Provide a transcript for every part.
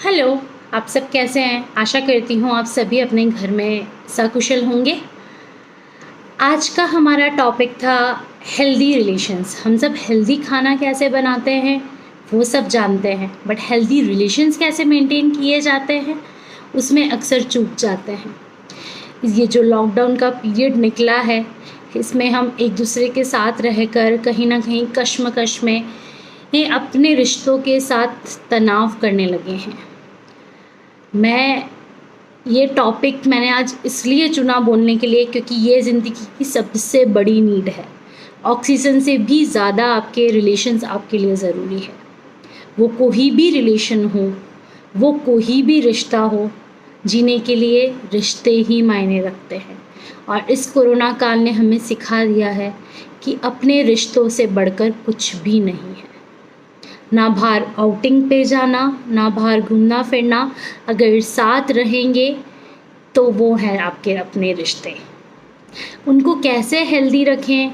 Hello. आप सब कैसे हैं? आशा करती हूँ आप सभी अपने घर में सकुशल होंगे। आज का हमारा टॉपिक था हेल्दी रिलेशंस। हम सब हेल्दी खाना कैसे बनाते हैं वो सब जानते हैं, बट हेल्दी रिलेशंस कैसे मेंटेन किए जाते हैं उसमें अक्सर चूक जाते हैं। ये जो लॉकडाउन का पीरियड निकला है, इसमें हम एक दूसरे के साथ रहकर कहीं ना कहीं कश्मकश में ये अपने रिश्तों के साथ तनाव करने लगे हैं। ये टॉपिक मैंने आज इसलिए चुना बोलने के लिए क्योंकि ये ज़िंदगी की सबसे बड़ी नीड है। ऑक्सीजन से भी ज़्यादा आपके रिलेशंस आपके लिए ज़रूरी है। वो कोई भी रिलेशन हो, वो कोई भी रिश्ता हो, जीने के लिए रिश्ते ही मायने रखते हैं। और इस कोरोना काल ने हमें सिखा दिया है कि अपने रिश्तों से बढ़कर कुछ भी नहीं है। ना बाहर आउटिंग पे जाना, ना बाहर घूमना फिरना, अगर साथ रहेंगे तो वो है आपके अपने रिश्ते। उनको कैसे हेल्दी रखें,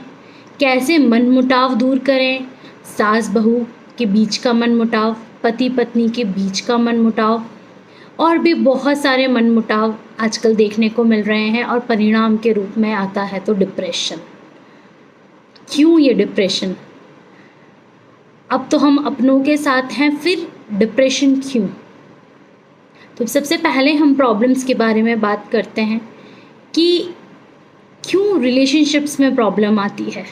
कैसे मनमुटाव दूर करें, सास बहू के बीच का मनमुटाव, पति पत्नी के बीच का मनमुटाव और भी बहुत सारे मनमुटाव आजकल देखने को मिल रहे हैं और परिणाम के रूप में आता है तो डिप्रेशन। क्यों ये डिप्रेशन? अब तो हम अपनों के साथ हैं, फिर डिप्रेशन क्यों? तो सबसे पहले हम प्रॉब्लम्स के बारे में बात करते हैं कि क्यों रिलेशनशिप्स में प्रॉब्लम आती है।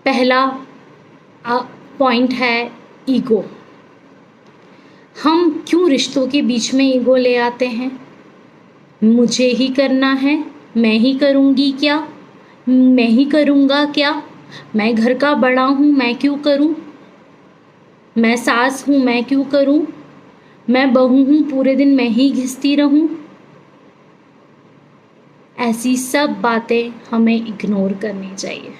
पहला पॉइंट है ईगो। हम क्यों रिश्तों के बीच में ईगो ले आते हैं? मुझे ही करना है, मैं ही करूँगी क्या, मैं ही करूँगा क्या, मैं घर का बड़ा हूँ मैं क्यों करूँ, मैं सास हूँ मैं क्यों करूँ, मैं बहू हूँ पूरे दिन मैं ही घिसती रहूँ। ऐसी सब बातें हमें इग्नोर करनी चाहिए।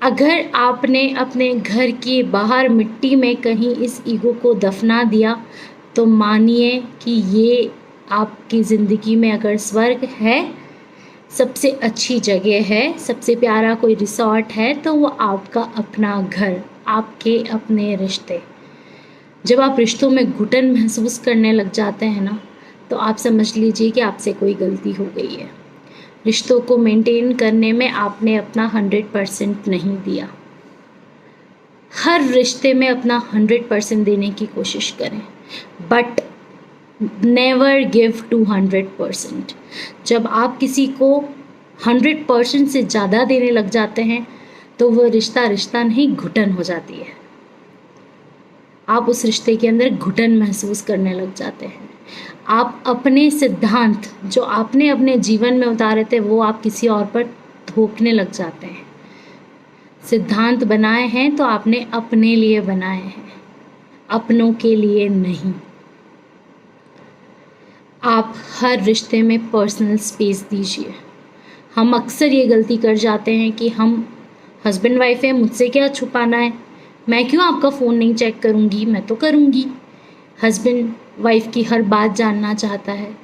अगर आपने अपने घर के बाहर मिट्टी में कहीं इस ईगो को दफना दिया तो मानिए कि ये आपकी ज़िंदगी में अगर स्वर्ग है, सबसे अच्छी जगह है, सबसे प्यारा कोई रिसॉर्ट है, तो वो आपका अपना घर, आपके अपने रिश्ते। जब आप रिश्तों में घुटन महसूस करने लग जाते हैं ना, तो आप समझ लीजिए कि आपसे कोई गलती हो गई है। रिश्तों को मेंटेन करने में आपने अपना 100% नहीं दिया। हर रिश्ते में अपना 100% देने की कोशिश करें, बट नेवर गिव टू 100%। जब आप किसी को 100% से ज़्यादा देने लग जाते हैं तो वो रिश्ता नहीं, घुटन हो जाती है। आप उस रिश्ते के अंदर घुटन महसूस करने लग जाते हैं। आप अपने सिद्धांत जो आपने अपने जीवन में उतारे थे वो आप किसी और पर थोपने लग जाते हैं। सिद्धांत बनाए हैं तो आपने अपने लिए बनाए हैं, अपनों के लिए नहीं। आप हर रिश्ते में पर्सनल स्पेस दीजिए। हम अक्सर ये गलती कर जाते हैं कि हम हस्बैंड वाइफ है, मुझसे क्या छुपाना है, मैं क्यों आपका फ़ोन नहीं चेक करूँगी, मैं तो करूँगी। हस्बैंड वाइफ की हर बात जानना चाहता है।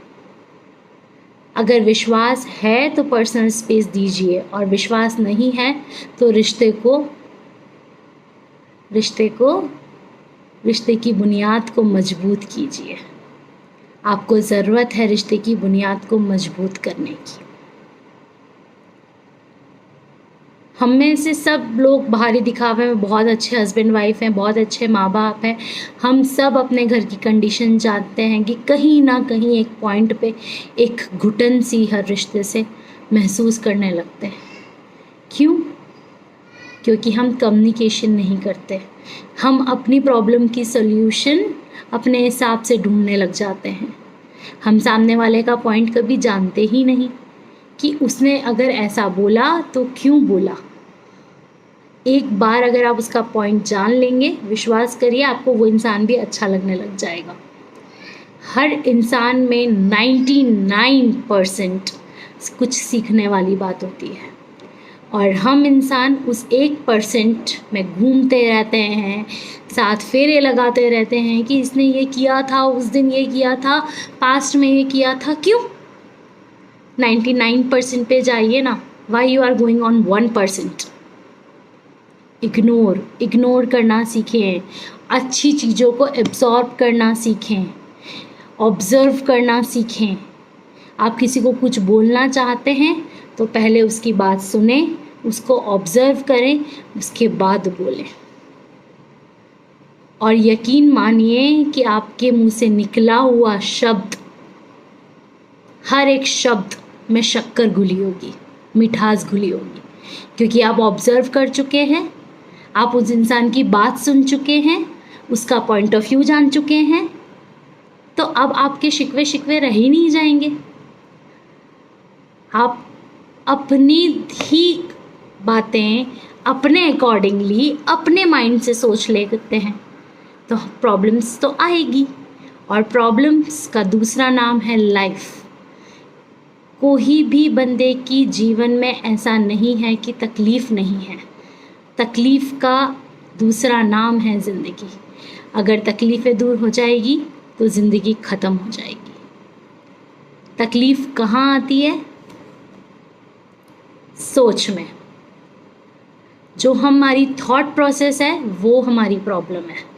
अगर विश्वास है तो पर्सनल स्पेस दीजिए, और विश्वास नहीं है तो रिश्ते की बुनियाद को मजबूत कीजिए। आपको ज़रूरत है रिश्ते की बुनियाद को मजबूत करने की। हम में से सब लोग बाहरी दिखावे में बहुत अच्छे हस्बैंड वाइफ हैं, बहुत अच्छे माँ बाप हैं। हम सब अपने घर की कंडीशन जानते हैं कि कहीं ना कहीं एक पॉइंट पे एक घुटन सी हर रिश्ते से महसूस करने लगते हैं। क्यों? क्योंकि हम कम्युनिकेशन नहीं करते। हम अपनी प्रॉब्लम की सॉल्यूशन अपने हिसाब से ढूंढने लग जाते हैं। हम सामने वाले का पॉइंट कभी जानते ही नहीं कि उसने अगर ऐसा बोला तो क्यों बोला। एक बार अगर आप उसका पॉइंट जान लेंगे, विश्वास करिए आपको वो इंसान भी अच्छा लगने लग जाएगा। हर इंसान में 99% कुछ सीखने वाली बात होती है, और हम इंसान उस 1% में घूमते रहते हैं, साथ फेरे लगाते रहते हैं कि इसने ये किया था, उस दिन ये किया था, पास्ट में ये किया था। क्यों? 99% पे जाइए ना। Why you are going on 1%? Ignore करना सीखें। अच्छी चीज़ों को एब्जॉर्ब करना सीखें, ऑब्ज़र्व करना सीखें। आप किसी को कुछ बोलना चाहते हैं तो पहले उसकी बात सुने, उसको ऑब्ज़र्व करें, उसके बाद बोलें। और यकीन मानिए कि आपके मुंह से निकला हुआ शब्द, हर एक शब्द में शक्कर घुली होगी, मिठास घुली होगी, क्योंकि आप ऑब्ज़र्व कर चुके हैं, आप उस इंसान की बात सुन चुके हैं, उसका पॉइंट ऑफ व्यू जान चुके हैं। तो अब आपके शिकवे रह ही नहीं जाएंगे। आप अपनी ही बातें अपने अकॉर्डिंगली अपने माइंड से सोच लेते हैं तो प्रॉब्लम्स तो आएगी। और प्रॉब्लम्स का दूसरा नाम है लाइफ। कोई भी बंदे की जीवन में ऐसा नहीं है कि तकलीफ़ नहीं है। तकलीफ़ का दूसरा नाम है ज़िंदगी। अगर तकलीफ़ें दूर हो जाएगी तो ज़िंदगी ख़त्म हो जाएगी। तकलीफ़ कहाँ आती है? सोच में। जो हमारी थॉट प्रोसेस है वो हमारी प्रॉब्लम है।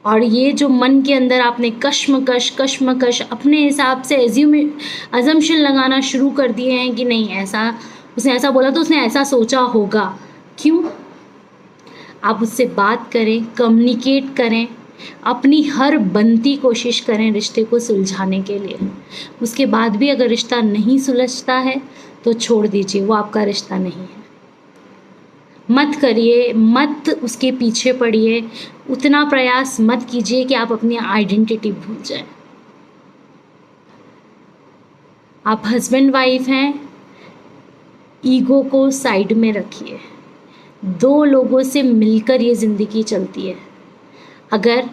और ये जो मन के अंदर आपने कश्मकश अपने हिसाब से अजम्पशन लगाना शुरू कर दिए हैं कि नहीं, ऐसा उसने ऐसा बोला तो उसने ऐसा सोचा होगा। क्यों? आप उससे बात करें, कम्युनिकेट करें, अपनी हर बनती कोशिश करें रिश्ते को सुलझाने के लिए। उसके बाद भी अगर रिश्ता नहीं सुलझता है तो छोड़ दीजिए, वो आपका रिश्ता नहीं है। मत करिए, मत उसके पीछे पड़िए, उतना प्रयास मत कीजिए कि आप अपनी आइडेंटिटी भूल जाएं। आप हस्बैंड वाइफ हैं, ईगो को साइड में रखिए। दो लोगों से मिलकर ये ज़िंदगी चलती है। अगर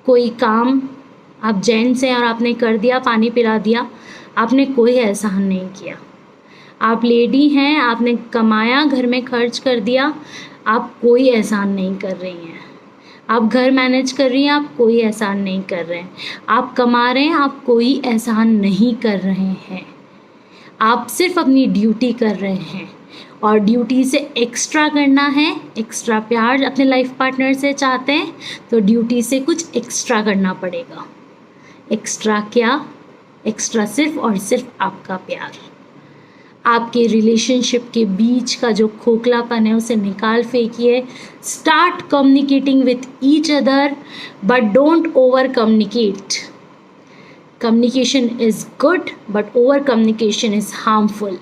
कोई काम आप जेंट्स हैं और आपने कर दिया, पानी पिला दिया, आपने कोई एहसान नहीं किया। आप लेडी हैं, आपने कमाया, घर में खर्च कर दिया, आप कोई एहसान नहीं कर रही हैं। आप घर मैनेज कर रही हैं, आप कोई एहसान नहीं कर रहे हैं। आप कमा रहे हैं, आप कोई एहसान नहीं कर रहे हैं। आप सिर्फ अपनी ड्यूटी कर रहे हैं। और ड्यूटी से एक्स्ट्रा करना है, एक्स्ट्रा प्यार अपने लाइफ पार्टनर से चाहते हैं तो ड्यूटी से कुछ एक्स्ट्रा करना पड़ेगा। एक्स्ट्रा क्या? एक्स्ट्रा सिर्फ और सिर्फ आपका प्यार। आपके रिलेशनशिप के बीच का जो खोखलापन है उसे निकाल फेंकिए। Start communicating with each other but don't over communicate. Communication is good but over communication is harmful.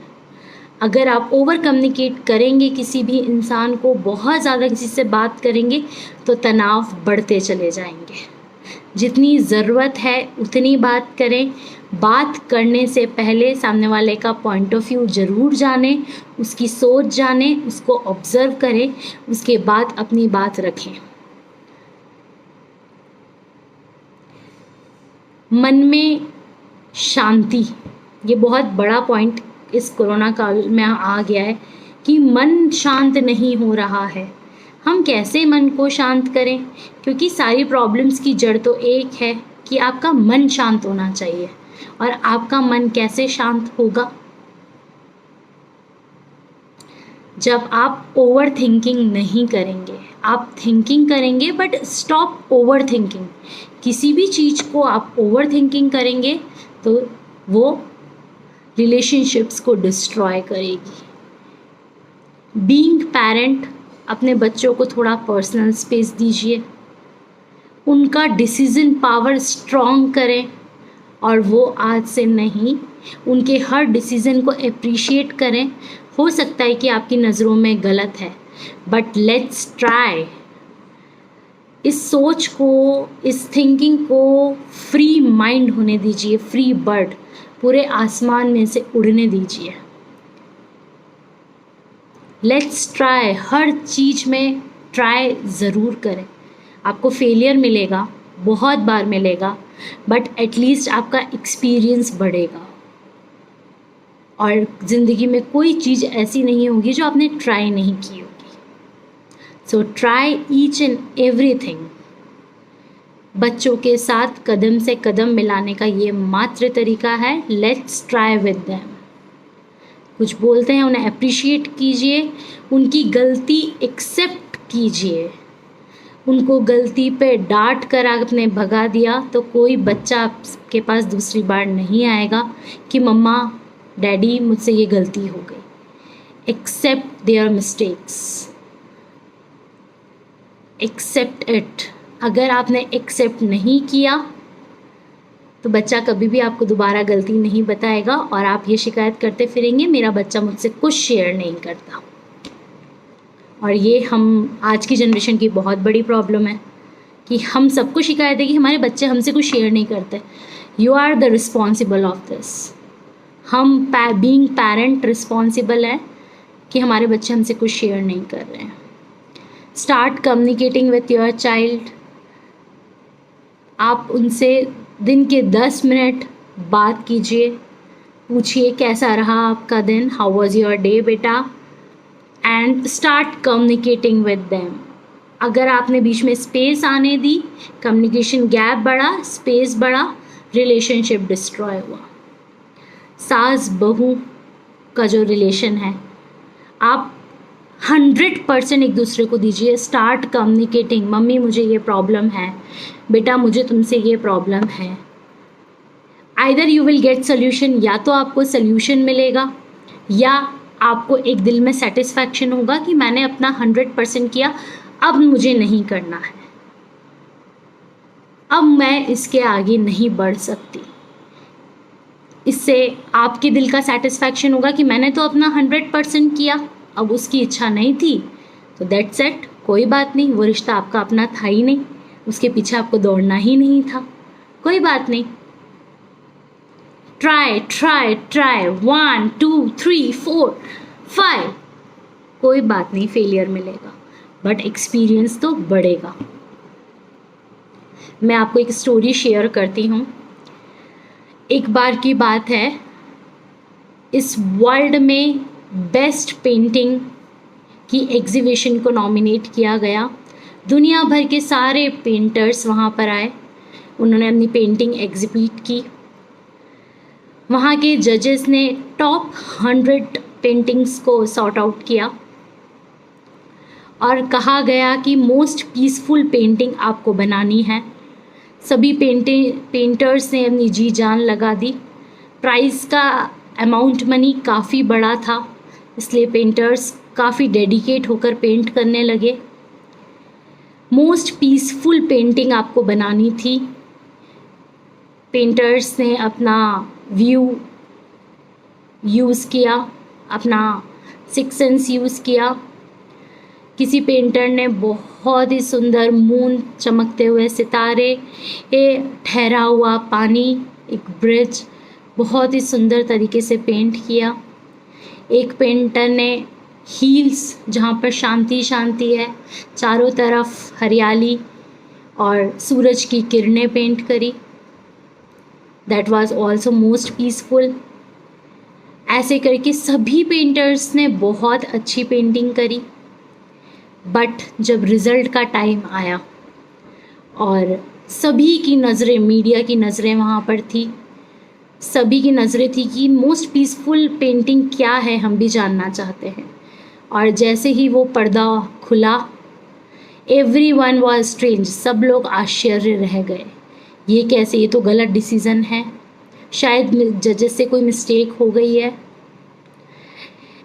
अगर आप ओवर कम्युनिकेट करेंगे किसी भी इंसान को, बहुत ज़्यादा किसी से बात करेंगे तो तनाव बढ़ते चले जाएंगे। जितनी ज़रूरत है उतनी बात करें। बात करने से पहले सामने वाले का पॉइंट ऑफ व्यू ज़रूर जानें, उसकी सोच जानें, उसको ऑब्ज़र्व करें, उसके बाद अपनी बात रखें। मन में शांति, ये बहुत बड़ा पॉइंट इस कोरोना काल में आ गया है कि मन शांत नहीं हो रहा है। हम कैसे मन को शांत करें? क्योंकि सारी प्रॉब्लम्स की जड़ तो एक है कि आपका मन शांत होना चाहिए। और आपका मन कैसे शांत होगा? जब आप ओवर थिंकिंग नहीं करेंगे। आप थिंकिंग करेंगे बट स्टॉप ओवर थिंकिंग। किसी भी चीज़ को आप ओवर थिंकिंग करेंगे तो वो रिलेशनशिप्स को डिस्ट्रॉय करेगी। बीइंग पेरेंट, अपने बच्चों को थोड़ा पर्सनल स्पेस दीजिए, उनका डिसीजन पावर स्ट्रॉन्ग करें और वो आज से नहीं, उनके हर डिसीज़न को अप्रिशिएट करें। हो सकता है कि आपकी नज़रों में गलत है बट लेट्स ट्राई। इस सोच को, इस थिंकिंग को फ्री माइंड होने दीजिए, फ्री बर्ड, पूरे आसमान में से उड़ने दीजिए। लेट्स ट्राई, हर चीज़ में ट्राई ज़रूर करें। आपको फेलियर मिलेगा, बहुत बार मिलेगा, बट एटलीस्ट आपका एक्सपीरियंस बढ़ेगा। और ज़िंदगी में कोई चीज़ ऐसी नहीं होगी जो आपने ट्राई नहीं की होगी। So try each and everything. बच्चों के साथ कदम से कदम मिलाने का ये मात्र तरीका है। Let's try with them. कुछ बोलते हैं उन्हें अप्रिशिएट कीजिए, उनकी गलती एक्सेप्ट कीजिए, उनको गलती पे डांट कर आपने भगा दिया तो कोई बच्चा आपके पास दूसरी बार नहीं आएगा कि मम्मा डैडी मुझसे ये गलती हो गई। Accept their mistakes, accept it. अगर आपने एक्सेप्ट नहीं किया तो बच्चा कभी भी आपको दोबारा गलती नहीं बताएगा और आप ये शिकायत करते फिरेंगे मेरा बच्चा मुझसे कुछ शेयर नहीं करता। और ये हम आज की जनरेशन की बहुत बड़ी प्रॉब्लम है कि हम सबको शिकायत है कि हमारे बच्चे हमसे कुछ शेयर नहीं करते। You are the responsible of this. हम बीइंग पेरेंट रिस्पॉन्सिबल है कि हमारे बच्चे हमसे कुछ शेयर नहीं कर रहे हैं। Start communicating with your child. आप उनसे दिन के 10 मिनट बात कीजिए, पूछिए कैसा रहा आपका दिन, हाउ वॉज योर डे बेटा, and start communicating with them. अगर आपने बीच में स्पेस आने दी, कम्युनिकेशन गैप बढ़ा, स्पेस बढ़ा, रिलेशनशिप डिस्ट्रॉय हुआ। सास बहू का जो रिलेशन है आप 100% एक दूसरे को दीजिए। स्टार्ट कम्युनिकेटिंग, मम्मी मुझे ये प्रॉब्लम है, बेटा मुझे तुमसे ये प्रॉब्लम है। Either you will get solution, या तो आपको सोल्यूशन मिलेगा या आपको एक दिल में सेटिस्फैक्शन होगा कि मैंने अपना 100% किया, अब मुझे नहीं करना है, अब मैं इसके आगे नहीं बढ़ सकती। इससे आपके दिल का सेटिस्फैक्शन होगा कि मैंने तो अपना 100% किया, अब उसकी इच्छा नहीं थी तो दैट्स इट, कोई बात नहीं, वो रिश्ता आपका अपना था ही नहीं, उसके पीछे आपको दौड़ना ही नहीं था, कोई बात नहीं। ट्राई ट्राई ट्राई 1 2 3 4 5, कोई बात नहीं, फेलियर मिलेगा बट एक्सपीरियंस तो बढ़ेगा। मैं आपको एक स्टोरी शेयर करती हूँ। एक बार की बात है, इस वर्ल्ड में बेस्ट पेंटिंग की एग्जीबिशन को नॉमिनेट किया गया। दुनिया भर के सारे पेंटर्स वहाँ पर आए, उन्होंने अपनी पेंटिंग एग्जिबिट की। वहाँ के जजेस ने टॉप 100 पेंटिंग्स को सॉर्ट आउट किया और कहा गया कि मोस्ट पीसफुल पेंटिंग आपको बनानी है। सभी पेंटर्स ने अपनी जी जान लगा दी। प्राइज़ का अमाउंट मनी काफ़ी बड़ा था, इसलिए पेंटर्स काफ़ी डेडिकेट होकर पेंट करने लगे। मोस्ट पीसफुल पेंटिंग आपको बनानी थी। पेंटर्स ने अपना व्यू यूज़ किया, अपना सिक्स सेंस यूज़ किया। किसी पेंटर ने बहुत ही सुंदर मून, चमकते हुए सितारे, ठहरा हुआ पानी, एक ब्रिज बहुत ही सुंदर तरीके से पेंट किया। एक पेंटर ने हील्स, जहाँ पर शांति शांति है, चारों तरफ हरियाली और सूरज की किरणें पेंट करी। That was also most peaceful. ऐसे करके सभी पेंटर्स ने बहुत अच्छी पेंटिंग करी। बट जब रिज़ल्ट का टाइम आया और सभी की नज़रें, मीडिया की नज़रें वहाँ पर थी, सभी की नज़रें थी कि मोस्ट पीसफुल पेंटिंग क्या है, हम भी जानना चाहते हैं। और जैसे ही वो पर्दा खुला, एवरीवन वाज स्ट्रेंज, सब लोग आश्चर्य रह गए, ये कैसे, ये तो गलत डिसीज़न है, शायद जजेस से कोई मिस्टेक हो गई है।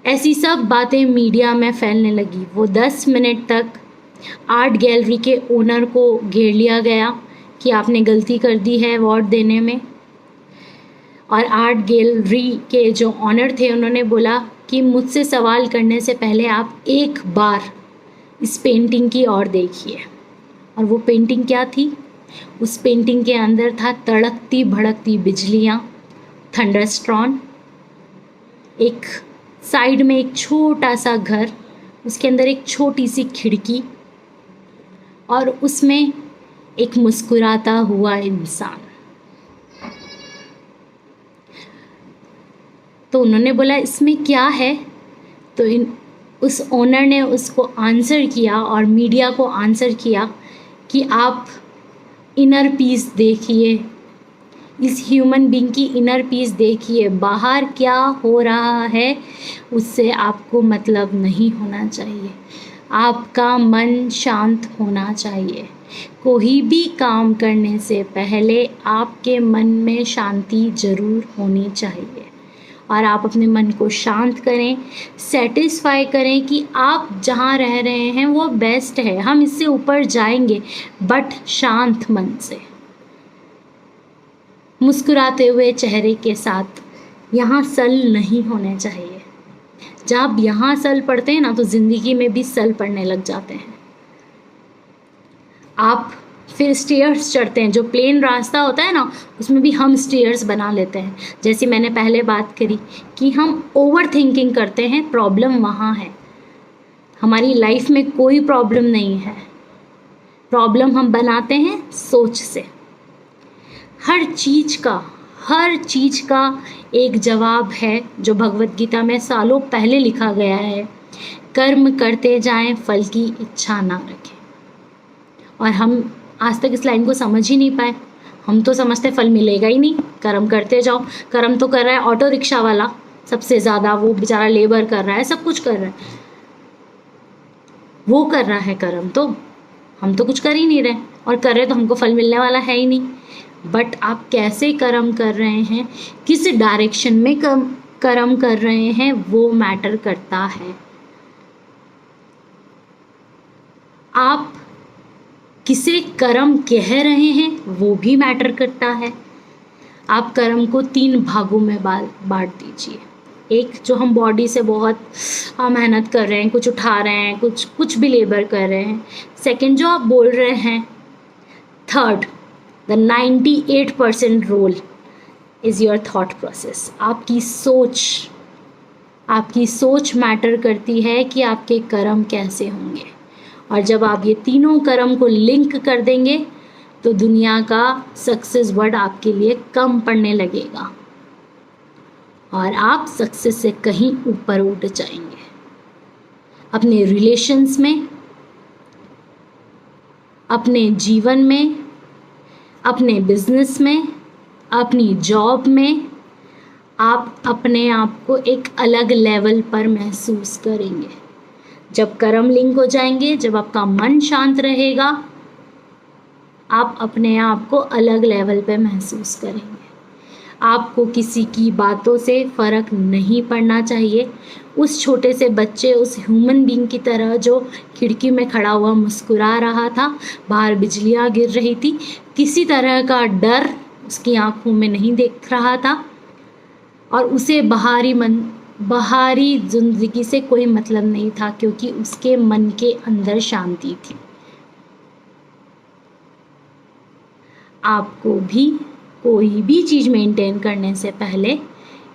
ऐसी सब बातें मीडिया में फैलने लगी। वो 10 मिनट तक आर्ट गैलरी के ओनर को घेर लिया गया कि आपने गलती कर दी है अवार्ड देने में। और आर्ट गैलरी के जो ऑनर थे उन्होंने बोला कि मुझसे सवाल करने से पहले आप एक बार इस पेंटिंग की ओर देखिए। और वो पेंटिंग क्या थी? उस पेंटिंग के अंदर था तड़कती भड़कती बिजलियाँ, थंडरस्टॉर्म, एक साइड में एक छोटा सा घर, उसके अंदर एक छोटी सी खिड़की और उसमें एक मुस्कुराता हुआ इंसान। तो उन्होंने बोला इसमें क्या है? तो उस ओनर ने उसको आंसर किया और मीडिया को आंसर किया कि आप इनर पीस देखिए, इस ह्यूमन बीइंग की इनर पीस देखिए, बाहर क्या हो रहा है उससे आपको मतलब नहीं होना चाहिए। आपका मन शांत होना चाहिए। कोई भी काम करने से पहले आपके मन में शांति ज़रूर होनी चाहिए और आप अपने मन को शांत करें, सेटिस्फाई करें कि आप जहाँ रह रहे हैं वो बेस्ट है, हम इससे ऊपर जाएंगे, बट शांत मन से, मुस्कुराते हुए चेहरे के साथ। यहाँ सल नहीं होने चाहिए। जब यहाँ सल पड़ते हैं ना तो ज़िंदगी में भी सल पड़ने लग जाते हैं। आप फिर स्टेयर्स चढ़ते हैं, जो प्लेन रास्ता होता है ना उसमें भी हम स्टेयर्स बना लेते हैं। जैसे मैंने पहले बात करी कि हम ओवर थिंकिंग करते हैं, प्रॉब्लम वहाँ है। हमारी लाइफ में कोई प्रॉब्लम नहीं है, प्रॉब्लम हम बनाते हैं सोच से। हर चीज़ का एक जवाब है जो भगवत गीता में सालों पहले लिखा गया है, कर्म करते जाएं, फल की इच्छा ना रखें। और हम आज तक इस लाइन को समझ ही नहीं पाए। हम तो समझते फल मिलेगा ही नहीं, कर्म करते जाओ। कर्म तो कर रहा है ऑटो रिक्शा वाला सबसे ज़्यादा, वो बेचारा लेबर कर रहा है, सब कुछ कर रहा है, वो कर रहा है कर्म, तो हम तो कुछ कर ही नहीं रहे, और कर रहे तो हमको फल मिलने वाला है ही नहीं। बट आप कैसे कर्म कर रहे हैं, किस डायरेक्शन में कर्म कर रहे हैं, वो मैटर करता है। आप किसे कर्म कह रहे हैं वो भी मैटर करता है। आप कर्म को 3 भागों में बांट दीजिए। एक, जो हम बॉडी से बहुत मेहनत कर रहे हैं, कुछ उठा रहे हैं, कुछ भी लेबर कर रहे हैं। सेकंड, जो आप बोल रहे हैं। Third, the 98% role is your thought process. आपकी सोच मैटर करती है कि आपके कर्म कैसे होंगे। और जब आप ये तीनों कर्म को लिंक कर देंगे तो दुनिया का सक्सेस वर्ड आपके लिए कम पड़ने लगेगा और आप सक्सेस से कहीं ऊपर उठ जाएंगे। अपने रिलेशंस में, अपने जीवन में, अपने बिजनेस में, अपनी जॉब में आप अपने आप को एक अलग लेवल पर महसूस करेंगे। जब कर्म लिंक हो जाएंगे, जब आपका मन शांत रहेगा, आप अपने आप को अलग लेवल पे महसूस करेंगे। आपको किसी की बातों से फ़र्क नहीं पड़ना चाहिए। उस छोटे से बच्चे, उस ह्यूमन बीइंग की तरह जो खिड़की में खड़ा हुआ मुस्कुरा रहा था, बाहर बिजलियाँ गिर रही थी, किसी तरह का डर उसकी आंखों में नहीं दिख रहा था और उसे बाहरी जिंदगी से कोई मतलब नहीं था, क्योंकि उसके मन के अंदर शांति थी। आपको भी कोई भी चीज़ मेंटेन करने से पहले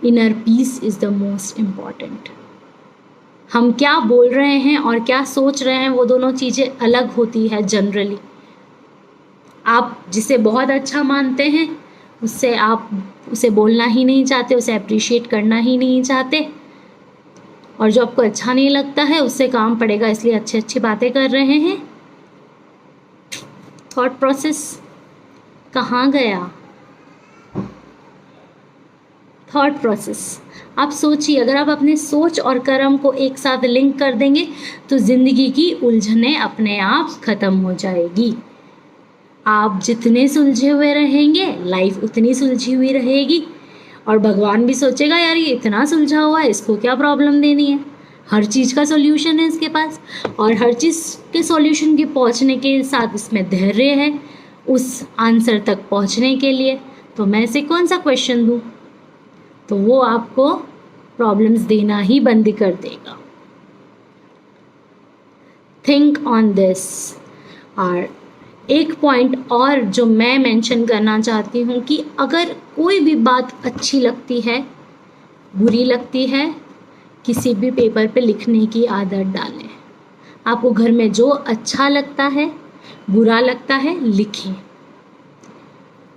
inner peace is the most important. हम क्या बोल रहे हैं और क्या सोच रहे हैं, वो दोनों चीज़ें अलग होती है जनरली। आप जिसे बहुत अच्छा मानते हैं उससे आप उसे बोलना ही नहीं चाहते, उसे अप्रिशिएट करना ही नहीं चाहते, और जो आपको अच्छा नहीं लगता है उससे काम पड़ेगा, इसलिए अच्छी बातें कर रहे हैं। थॉट प्रोसेस कहाँ गया? थॉट प्रोसेस, आप सोचिए, अगर आप अपने सोच और कर्म को एक साथ लिंक कर देंगे तो ज़िंदगी की उलझनें अपने आप ख़त्म हो जाएगी। आप जितने सुलझे हुए रहेंगे, लाइफ उतनी सुलझी हुई रहेगी, और भगवान भी सोचेगा यार ये इतना सुलझा हुआ है, इसको क्या प्रॉब्लम देनी है, हर चीज़ का सॉल्यूशन है इसके पास, और हर चीज़ के सॉल्यूशन के पहुंचने के साथ इसमें धैर्य है उस आंसर तक पहुंचने के लिए। तो मैं इसे कौन सा क्वेश्चन दूँ? तो वो आपको प्रॉब्लम्स देना ही बंद कर देगा। Think on this. और एक पॉइंट और जो मैं मेंशन करना चाहती हूँ कि अगर कोई भी बात अच्छी लगती है, बुरी लगती है, किसी भी पेपर पे लिखने की आदत डालें। आपको घर में जो अच्छा लगता है, बुरा लगता है, लिखें,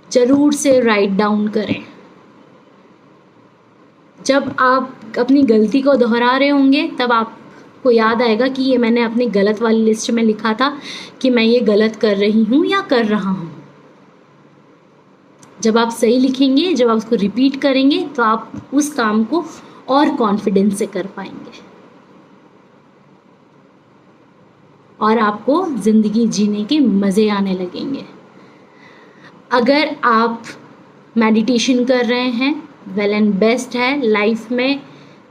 ज़रूर से राइट डाउन करें। जब आप अपनी गलती को दोहरा रहे होंगे तब आपको याद आएगा कि ये मैंने अपनी गलत वाली लिस्ट में लिखा था कि मैं ये गलत कर रही हूँ या कर रहा हूँ। जब आप सही लिखेंगे, जब आप उसको रिपीट करेंगे तो आप उस काम को और कॉन्फिडेंस से कर पाएंगे। और आपको ज़िंदगी जीने के मज़े आने लगेंगे। अगर आप मेडिटेशन कर रहे हैं, वेल एंड बेस्ट है। लाइफ में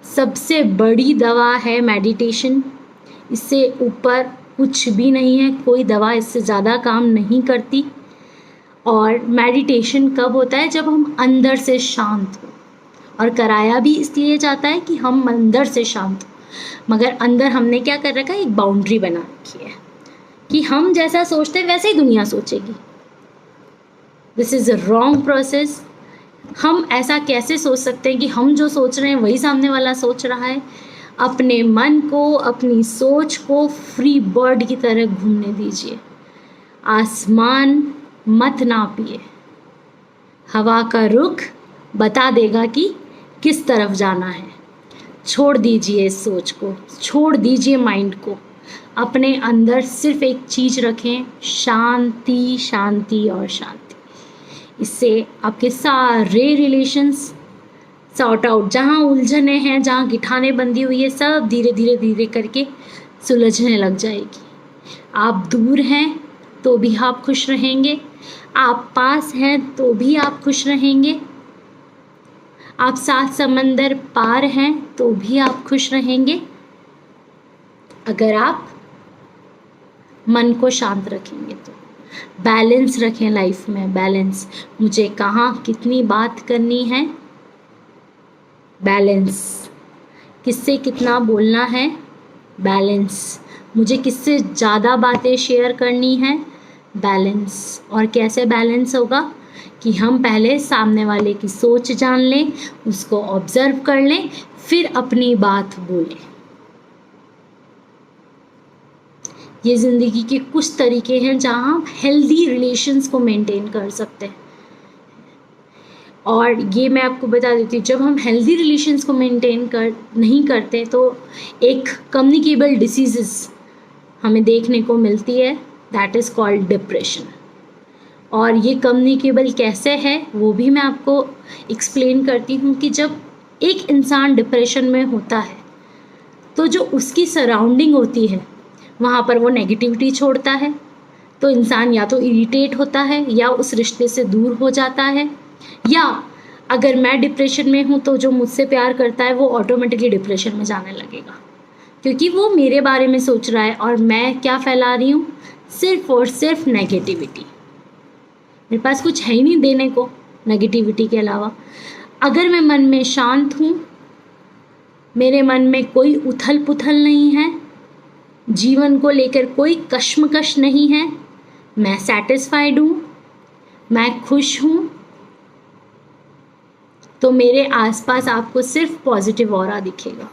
सबसे बड़ी दवा है मेडिटेशन, इससे ऊपर कुछ भी नहीं है, कोई दवा इससे ज़्यादा काम नहीं करती। और मेडिटेशन कब होता है? जब हम अंदर से शांत हो, और कराया भी इसलिए जाता है कि हम अंदर से शांत हो। मगर अंदर हमने क्या कर रखा है? एक बाउंड्री बना रखी है कि हम जैसा सोचते हैं वैसे ही दुनिया सोचेगी। This is a wrong process. हम ऐसा कैसे सोच सकते हैं कि हम जो सोच रहे हैं वही सामने वाला सोच रहा है? अपने मन को, अपनी सोच को फ्री बर्ड की तरह घूमने दीजिए। आसमान मत नापिए, हवा का रुख बता देगा कि किस तरफ जाना है। छोड़ दीजिए इस सोच को, छोड़ दीजिए माइंड को। अपने अंदर सिर्फ एक चीज़ रखें, शांति, शांति और शांति। इससे आपके सारे रिलेशंस सॉर्ट आउट, जहाँ उलझने हैं, जहाँ गिठाने बंधी हुई है, सब धीरे धीरे धीरे करके सुलझने लग जाएगी। आप दूर हैं तो भी आप खुश रहेंगे, आप पास हैं तो भी आप खुश रहेंगे, आप 7 समंदर पार हैं तो भी आप खुश रहेंगे, अगर आप मन को शांत रखेंगे तो। बैलेंस रखें लाइफ में, बैलेंस। मुझे कहाँ कितनी बात करनी है, बैलेंस। किससे कितना बोलना है, बैलेंस। मुझे किससे ज़्यादा बातें शेयर करनी है, बैलेंस। और कैसे बैलेंस होगा? कि हम पहले सामने वाले की सोच जान लें, उसको ऑब्जर्व कर लें, फिर अपनी बात बोलें। ये ज़िंदगी के कुछ तरीके हैं जहाँ आप हेल्दी रिलेशंस को मेंटेन कर सकते हैं। और ये मैं आपको बता देती हूँ, जब हम हेल्दी रिलेशंस को मेंटेन नहीं करते तो एक कम्युनिकेबल डिसीज़ हमें देखने को मिलती है, दैट इज़ कॉल्ड डिप्रेशन। और ये कम्युनिकेबल कैसे है वो भी मैं आपको एक्सप्लेन करती हूँ कि जब एक इंसान डिप्रेशन में होता है तो जो उसकी सराउंडिंग होती है वहाँ पर वो नेगेटिविटी छोड़ता है, तो इंसान या तो इरिटेट होता है या उस रिश्ते से दूर हो जाता है, या अगर मैं डिप्रेशन में हूँ तो जो मुझसे प्यार करता है वो ऑटोमेटिकली डिप्रेशन में जाने लगेगा, क्योंकि वो मेरे बारे में सोच रहा है और मैं क्या फैला रही हूँ? सिर्फ और सिर्फ नेगेटिविटी। मेरे पास कुछ है ही नहीं देने को नेगेटिविटी के अलावा। अगर मैं मन में शांत हूँ, मेरे मन में कोई उथल पुथल नहीं है, जीवन को लेकर कोई कश्मकश नहीं है, मैं सैटिस्फाइड हूँ, मैं खुश हूँ, तो मेरे आसपास आपको सिर्फ पॉजिटिव ऑरा दिखेगा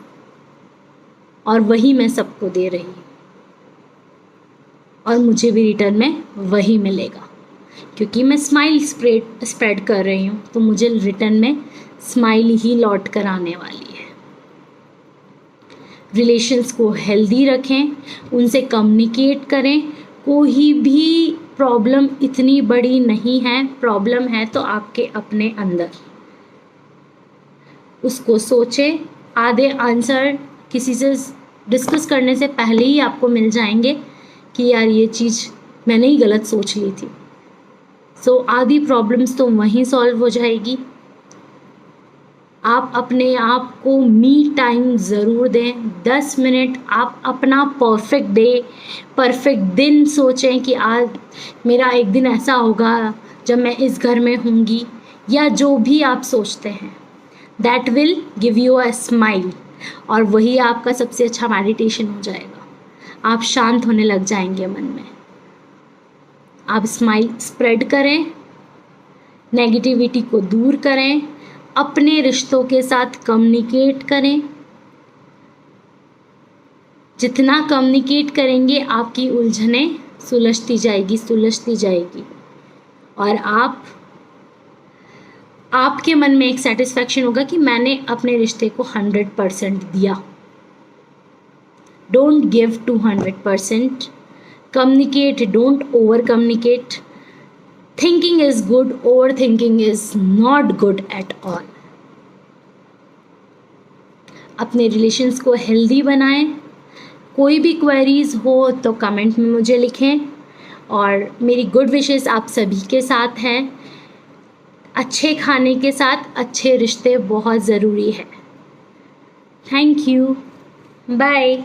और वही मैं सबको दे रही हूँ और मुझे भी रिटर्न में वही मिलेगा, क्योंकि मैं स्माइल स्प्रेड कर रही हूँ तो मुझे रिटर्न में स्माइल ही लौट कर आने वाली है। रिलेशंस को हेल्दी रखें, उनसे कम्युनिकेट करें। कोई भी प्रॉब्लम इतनी बड़ी नहीं है, प्रॉब्लम है तो आपके अपने अंदर। उसको सोचें, आधे आंसर किसी से डिस्कस करने से पहले ही आपको मिल जाएंगे कि यार ये चीज़ मैंने ही गलत सोच ली थी। सो आधी प्रॉब्लम्स तो वहीं सॉल्व हो जाएगी। आप अपने आप को मी टाइम ज़रूर दें। 10 मिनट आप अपना परफेक्ट डे, परफेक्ट दिन सोचें कि आज मेरा एक दिन ऐसा होगा जब मैं इस घर में होंगी, या जो भी आप सोचते हैं, that will give you a smile, और वही आपका सबसे अच्छा मेडिटेशन हो जाएगा। आप शांत होने लग जाएंगे मन में। आप स्माइल स्प्रेड करें, नेगेटिविटी को दूर करें, अपने रिश्तों के साथ कम्युनिकेट करें। जितना कम्युनिकेट करेंगे आपकी उलझनें सुलझती जाएगी और आपके मन में एक सेटिस्फैक्शन होगा कि मैंने अपने रिश्ते को 100% दिया। Don't give 200%. Communicate, don't over communicate. Thinking is good, overthinking is not good at all. अपने रिलेशंस को हेल्दी बनाएं, कोई भी क्वेरीज़ हो तो कमेंट में मुझे लिखें, और मेरी गुड विशेस आप सभी के साथ हैं। अच्छे खाने के साथ अच्छे रिश्ते बहुत ज़रूरी है। Thank you, bye.